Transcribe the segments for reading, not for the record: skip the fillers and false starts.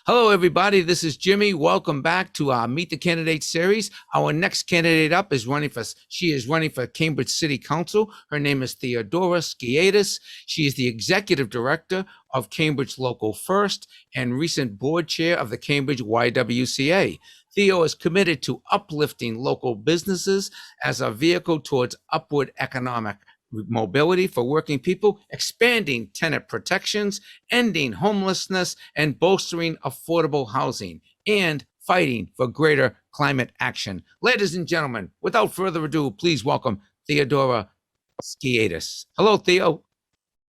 Hello, everybody. This is Jimmy. Welcome back to our Meet the Candidate series. Our next candidate up is she is running for Cambridge City Council. Her name is Theodora Skeadas. She is the executive director of Cambridge Local First and recent board chair of the Cambridge YWCA. Theo is committed to uplifting local businesses as a vehicle towards upward economic mobility for working people, expanding tenant protections, ending homelessness, and bolstering affordable housing, and fighting for greater climate action. Ladies and gentlemen, without further ado, please welcome Theodora Skeadas. Hello, Theo.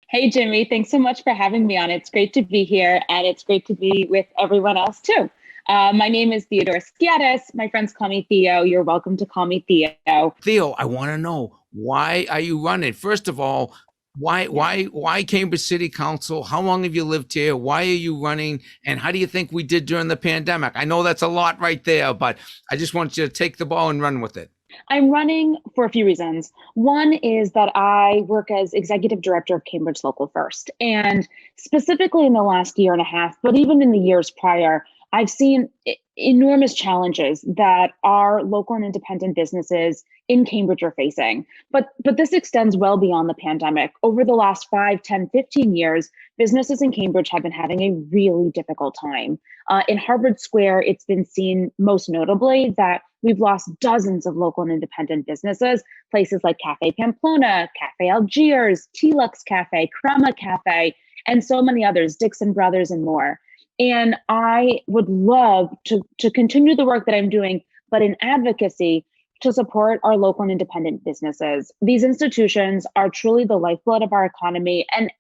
Hey, Jimmy. Thanks so much for having me on. It's great to be here, and it's great to be with everyone else, too. My name is Theodora Skeadas. My friends call me Theo. You're welcome to call me Theo. Theo, I want to know, why are you running? First of all, why Cambridge City Council? How long have you lived here? Why are you running? And how do you think we did during the pandemic? I know that's a lot right there, but I just want you to take the ball and run with it. I'm running for a few reasons. One is that I work as executive director of Cambridge Local First. And specifically in the last year and a half, but even in the years prior, I've seen enormous challenges that our local and independent businesses in Cambridge are facing. But this extends well beyond the pandemic. Over the last 5, 10, 15 years, businesses in Cambridge have been having a really difficult time. In Harvard Square, it's been seen most notably that we've lost dozens of local and independent businesses, places like Cafe Pamplona, Cafe Algiers, T-Lux Cafe, Crema Cafe, and so many others, Dixon Brothers and more. And I would love to continue the work that I'm doing, but in advocacy to support our local and independent businesses. These institutions are truly the lifeblood of our economy and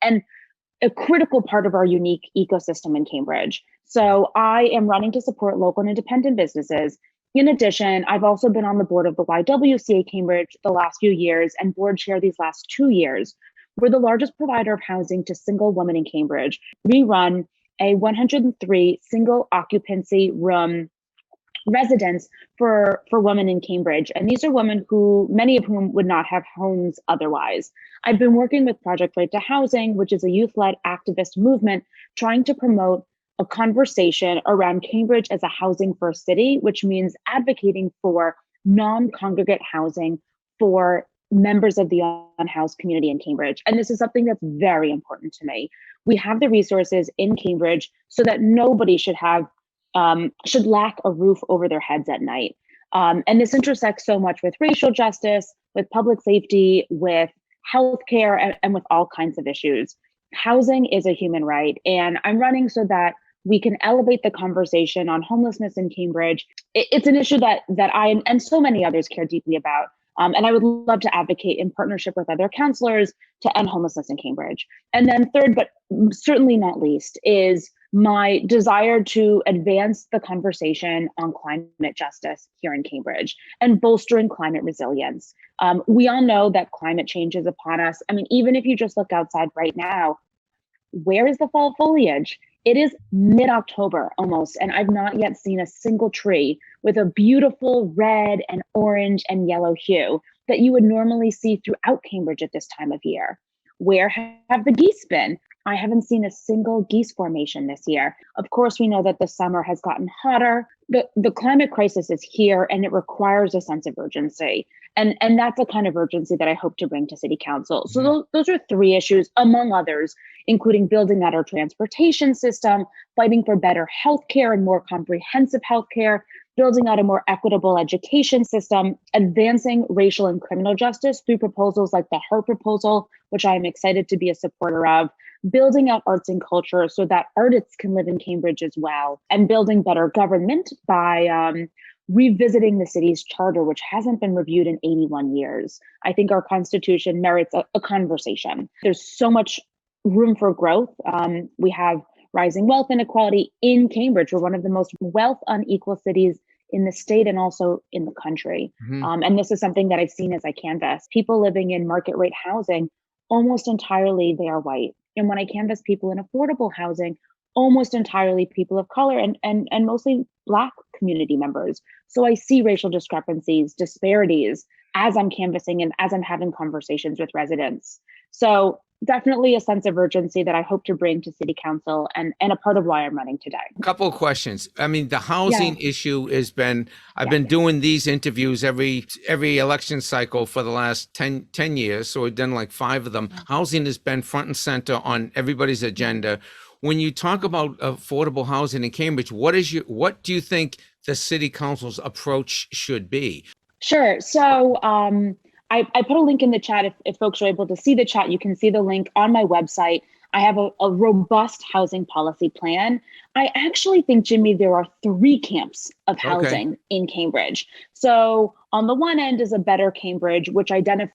a critical part of our unique ecosystem in Cambridge. So I am running to support local and independent businesses. In addition, I've also been on the board of the YWCA Cambridge the last few years and board chair these last 2 years. We're the largest provider of housing to single women in Cambridge. We run a 103 single occupancy room residence for women in Cambridge. And these are women who, many of whom would not have homes otherwise. I've been working with Project Right to Housing, which is a youth-led activist movement trying to promote a conversation around Cambridge as a housing first city, which means advocating for non-congregate housing for members of the unhoused community in Cambridge. And this is something that's very important to me. We have the resources in Cambridge so that nobody should lack a roof over their heads at night. And this intersects so much with racial justice, with public safety, with healthcare, and with all kinds of issues. Housing is a human right, and I'm running so that we can elevate the conversation on homelessness in Cambridge. It's an issue that I and so many others care deeply about. And I would love to advocate in partnership with other counselors to end homelessness in Cambridge. And then third, but certainly not least, is my desire to advance the conversation on climate justice here in Cambridge and bolstering climate resilience. We all know that climate change is upon us. I mean, even if you just look outside right now, where is the fall foliage? It is mid-October almost, and I've not yet seen a single tree with a beautiful red and orange and yellow hue that you would normally see throughout Cambridge at this time of year. Where have the geese been? I haven't seen a single geese formation this year. Of course, we know that the summer has gotten hotter. The climate crisis is here, and it requires a sense of urgency. And that's the kind of urgency that I hope to bring to City Council. So those are 3 issues, among others, including building out our transportation system, fighting for better healthcare and more comprehensive healthcare, building out a more equitable education system, advancing racial and criminal justice through proposals like the HEART proposal, which I am excited to be a supporter of, building out arts and culture so that artists can live in Cambridge as well, and building better government by revisiting the city's charter, which hasn't been reviewed in 81 years. I think our Constitution merits a conversation. There's so much room for growth. We have rising wealth inequality in Cambridge. We're one of the most wealth unequal cities in the state and also in the country. And this is something that I've seen as I canvass. People living in market rate housing, almost entirely they are white. And when I canvass people in affordable housing, almost entirely people of color and mostly Black community members. So I see racial discrepancies, disparities as I'm canvassing and as I'm having conversations with residents. So definitely a sense of urgency that I hope to bring to City Council, and a part of why I'm running today. Couple of questions. I mean, the Yeah, housing issue has been, I've yeah. been doing these interviews every election cycle for the last 10 years. So we've done like 5 of them. Housing has been front and center on everybody's agenda. When you talk about affordable housing in Cambridge, what do you think the city council's approach should be? Sure. So I put a link in the chat. If folks are able to see the chat, you can see the link on my website. I have a robust housing policy plan. I actually think, Jimmy, there are 3 camps of Okay. housing in Cambridge. So on the one end is a better Cambridge, which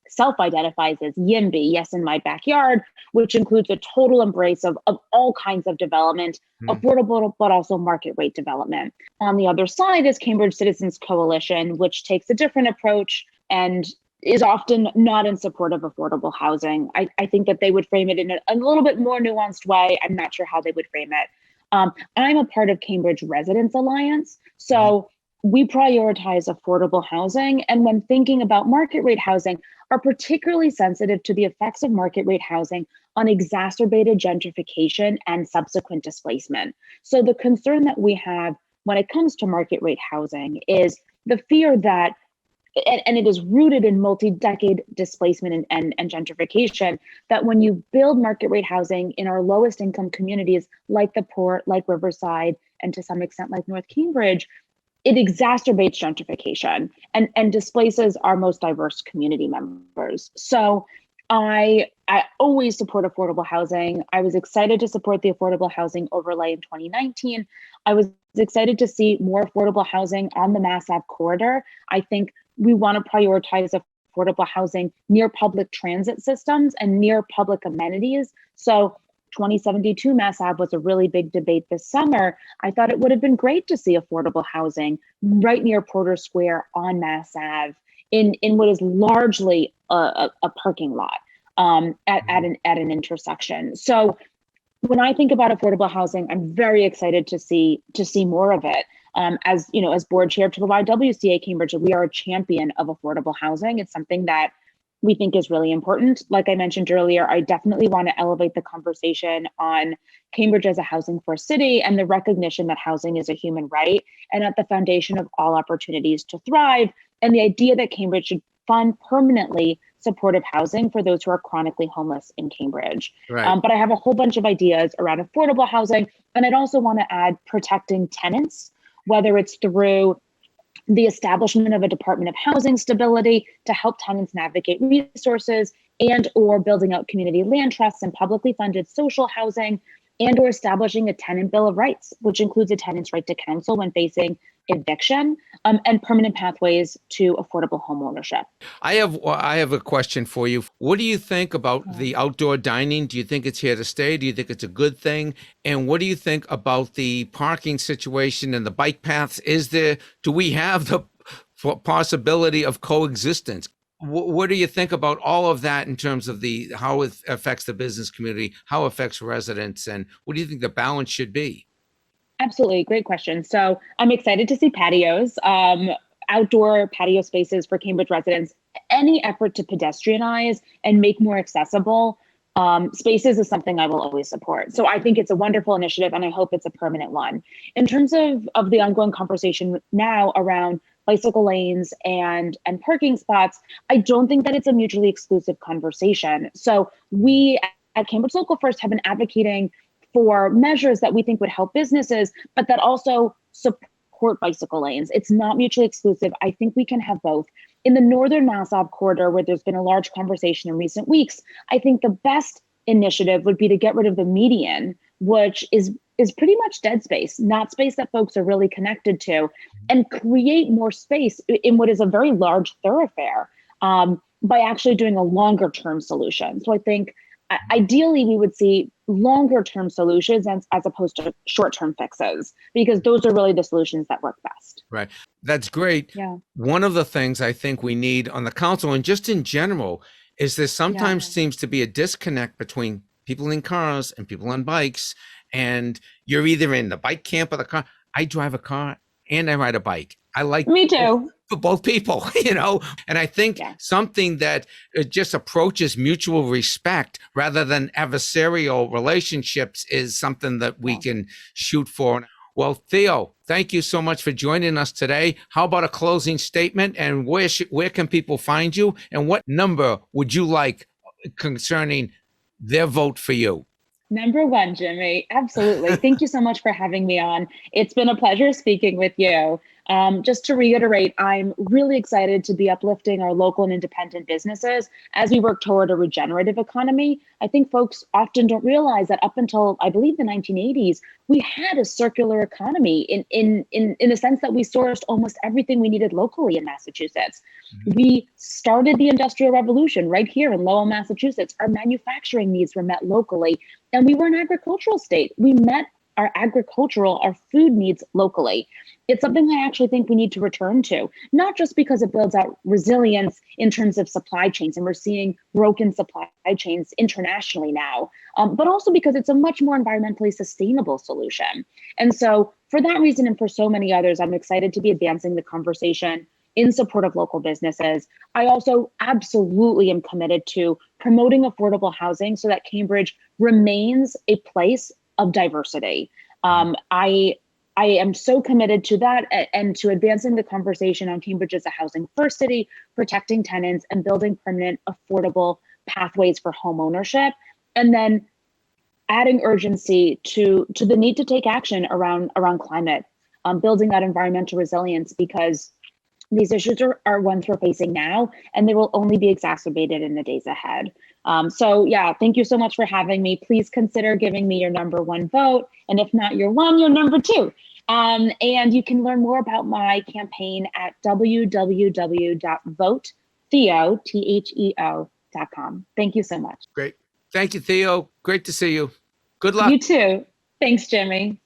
self-identifies as YIMBY, yes, in my backyard, which includes a total embrace of all kinds of development, Hmm. affordable, but also market rate development. On the other side is Cambridge Citizens Coalition, which takes a different approach and is often not in support of affordable housing. I think that they would frame it in a little bit more nuanced way. I'm not sure how they would frame it. I'm a part of Cambridge Residents Alliance. So we prioritize affordable housing. And when thinking about market rate housing, are particularly sensitive to the effects of market rate housing on exacerbated gentrification and subsequent displacement. So the concern that we have when it comes to market rate housing is the fear that, and it is rooted in multi-decade displacement and gentrification, that when you build market rate housing in our lowest income communities, like the Port, like Riverside, and to some extent like North Cambridge, it exacerbates gentrification and displaces our most diverse community members. So I always support affordable housing. I was excited to support the affordable housing overlay in 2019. I was excited to see more affordable housing on the Mass Ave corridor. I think we want to prioritize affordable housing near public transit systems and near public amenities. So 2072 Mass Ave was a really big debate this summer. I thought it would have been great to see affordable housing right near Porter Square on Mass Ave in what is largely a parking lot at an intersection. So when I think about affordable housing, I'm very excited to see more of it. As you know, as board chair to the YWCA Cambridge, we are a champion of affordable housing. It's something that we think is really important. Like I mentioned earlier, I definitely want to elevate the conversation on Cambridge as a housing first city and the recognition that housing is a human right and at the foundation of all opportunities to thrive. And the idea that Cambridge should fund permanently supportive housing for those who are chronically homeless in Cambridge. Right. But I have a whole bunch of ideas around affordable housing. And I'd also want to add protecting tenants, whether it's through the establishment of a Department of Housing Stability to help tenants navigate resources, and or building out community land trusts and publicly funded social housing, and or establishing a tenant bill of rights, which includes a tenant's right to counsel when facing eviction, and permanent pathways to affordable home ownership. I have a question for you. What do you think about the outdoor dining? Do you think it's here to stay? Do you think it's a good thing? And what do you think about the parking situation and the bike paths? Do we have the possibility of coexistence? What do you think about all of that in terms of how it affects the business community, how it affects residents, and what do you think the balance should be? Absolutely. Great question. So I'm excited to see patios, outdoor patio spaces for Cambridge residents. Any effort to pedestrianize and make more accessible spaces is something I will always support. So I think it's a wonderful initiative and I hope it's a permanent one. In terms of the ongoing conversation now around bicycle lanes and parking spots, I don't think that it's a mutually exclusive conversation. So we at Cambridge Local First have been advocating for measures that we think would help businesses, but that also support bicycle lanes. It's not mutually exclusive. I think we can have both. In the Northern Mass Ave corridor, where there's been a large conversation in recent weeks, I think the best initiative would be to get rid of the median, which is pretty much dead space, not space that folks are really connected to, and create more space in what is a very large thoroughfare by actually doing a longer term solution. So I think ideally we would see longer term solutions as opposed to short term fixes, because those are really the solutions that work best. Right. That's great. Yeah. One of the things I think we need on the council and just in general is there sometimes seems to be a disconnect between people in cars and people on bikes. And you're either in the bike camp or the car. I drive a car and I ride a bike. I like Me too. for both people, you know, and I think Yeah. something that just approaches mutual respect rather than adversarial relationships is something that we Yeah. can shoot for. Well, Theo, thank you so much for joining us today. How about a closing statement, and where can people find you, and what number would you like concerning their vote for you? Number one, Jimmy. Absolutely. Thank you so much for having me on. It's been a pleasure speaking with you. Just to reiterate, I'm really excited to be uplifting our local and independent businesses as we work toward a regenerative economy. I think folks often don't realize that up until, I believe, the 1980s, we had a circular economy in the sense that we sourced almost everything we needed locally in Massachusetts. We started the Industrial Revolution right here in Lowell, Massachusetts. Our manufacturing needs were met locally, and we were an agricultural state. We met our food needs locally. It's something I actually think we need to return to, not just because it builds out resilience in terms of supply chains, and we're seeing broken supply chains internationally now, but also because it's a much more environmentally sustainable solution. And so for that reason, and for so many others, I'm excited to be advancing the conversation in support of local businesses. I also absolutely am committed to promoting affordable housing so that Cambridge remains a place of diversity. I am so committed to that and to advancing the conversation on Cambridge as a housing first city, protecting tenants, and building permanent, affordable pathways for home ownership. And then adding urgency to the need to take action around climate, building that environmental resilience, because these issues are ones we're facing now, and they will only be exacerbated in the days ahead. So yeah, thank you so much for having me. Please consider giving me your number one vote. And if not your one, your number two. And you can learn more about my campaign at www.votetheo.com. Thank you so much. Great. Thank you, Theo. Great to see you. Good luck. You too. Thanks, Jimmy.